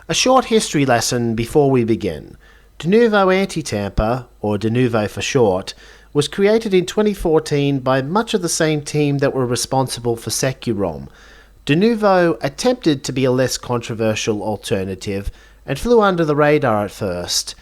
A short history lesson before we begin. Denuvo Anti-Tamper, or Denuvo for short, was created in 2014 by much of the same team that were responsible for Securom. Denuvo attempted to be a less controversial alternative and flew under the radar at first,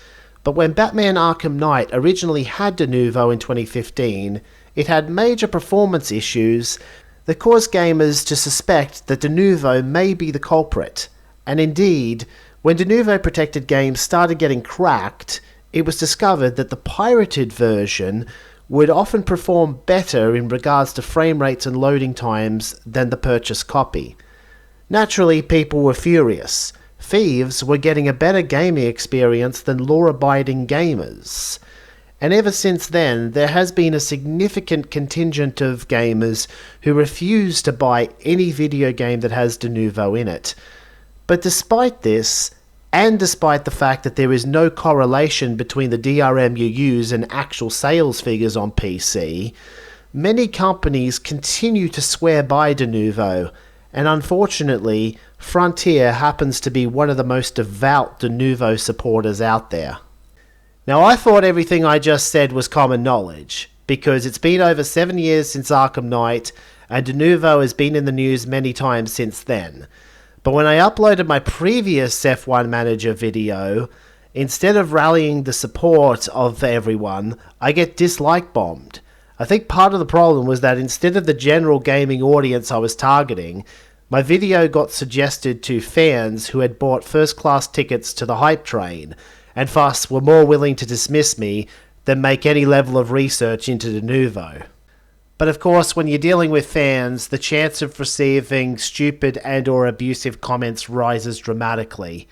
but when Batman Arkham Knight originally had Denuvo in 2015, it had major performance issues that caused gamers to suspect that Denuvo may be the culprit. And indeed, when Denuvo protected games started getting cracked, it was discovered that the pirated version would often perform better in regards to frame rates and loading times than the purchased copy. Naturally, people were furious. Thieves were getting a better gaming experience than law-abiding gamers. And ever since then, there has been a significant contingent of gamers who refuse to buy any video game that has Denuvo in it. But despite this, and despite the fact that there is no correlation between the DRM you use and actual sales figures on PC, many companies continue to swear by Denuvo, and unfortunately, Frontier happens to be one of the most devout Denuvo supporters out there. Now, I thought everything I just said was common knowledge, because it's been over 7 years since Arkham Knight, and Denuvo has been in the news many times since then. But when I uploaded my previous F1 Manager video, instead of rallying the support of everyone, I get dislike bombed. I think part of the problem was that instead of the general gaming audience I was targeting, my video got suggested to fans who had bought first-class tickets to the hype train, and thus were more willing to dismiss me than make any level of research into Denuvo. But of course, when you're dealing with fans, the chance of receiving stupid and or abusive comments rises dramatically.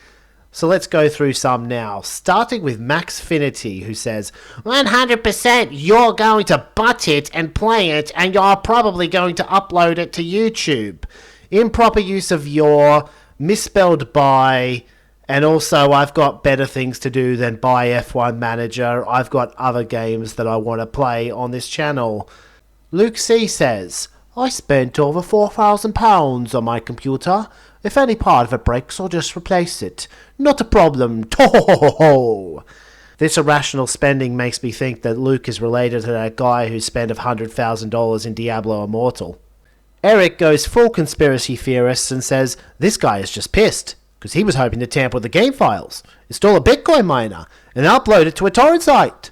So let's go through some now, starting with Maxfinity, who says, 100% you're going to butt it and play it, and you're probably going to upload it to YouTube. Improper use of your, misspelled by, and also I've got better things to do than buy F1 Manager. I've got other games that I want to play on this channel. Luke C says, I spent over £4,000 on my computer. If any part of it breaks, I'll just replace it. Not a problem. Tohohoho! This irrational spending makes me think that Luke is related to that guy who spent $100,000 in Diablo Immortal. Eric goes full conspiracy theorist and says, this guy is just pissed, because he was hoping to tamper with the game files, install a Bitcoin miner, and upload it to a torrent site.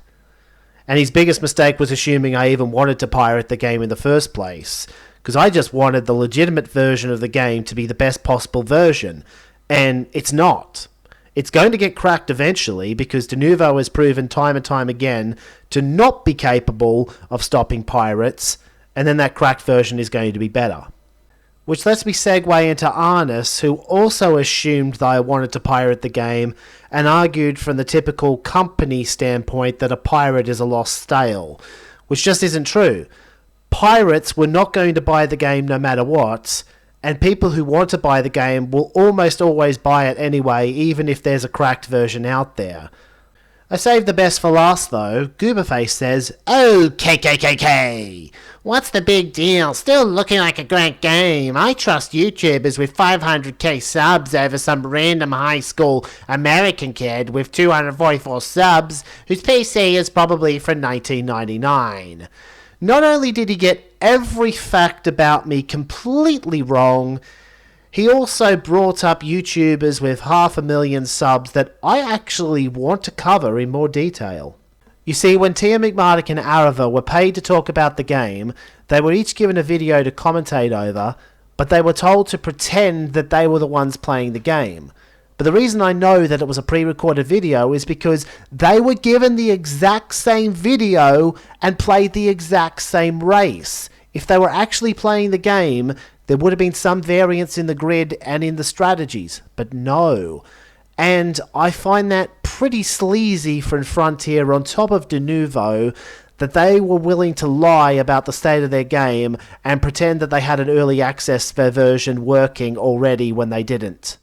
And his biggest mistake was assuming I even wanted to pirate the game in the first place, because I just wanted the legitimate version of the game to be the best possible version, and it's not. It's going to get cracked eventually, because Denuvo has proven time and time again to not be capable of stopping pirates, and then that cracked version is going to be better. Which lets me segue into Arnis, who also assumed that I wanted to pirate the game and argued from the typical company standpoint that a pirate is a lost sale, which just isn't true. Pirates were not going to buy the game no matter what, and people who want to buy the game will almost always buy it anyway, even if there's a cracked version out there. I saved the best for last though. Gooberface says, oh, KKKK! What's the big deal? Still looking like a great game. I trust YouTubers with 500k subs over some random high school American kid with 244 subs whose PC is probably from 1999. Not only did he get every fact about me completely wrong, he also brought up YouTubers with 500,000 subs that I actually want to cover in more detail. You see, when Tia McMardick and Arava were paid to talk about the game, they were each given a video to commentate over, but they were told to pretend that they were the ones playing the game. But the reason I know that it was a pre-recorded video is because they were given the exact same video and played the exact same race. If they were actually playing the game, there would have been some variance in the grid and in the strategies, but no. And I find that pretty sleazy from Frontier on top of Denuvo, that they were willing to lie about the state of their game and pretend that they had an early access version working already when they didn't.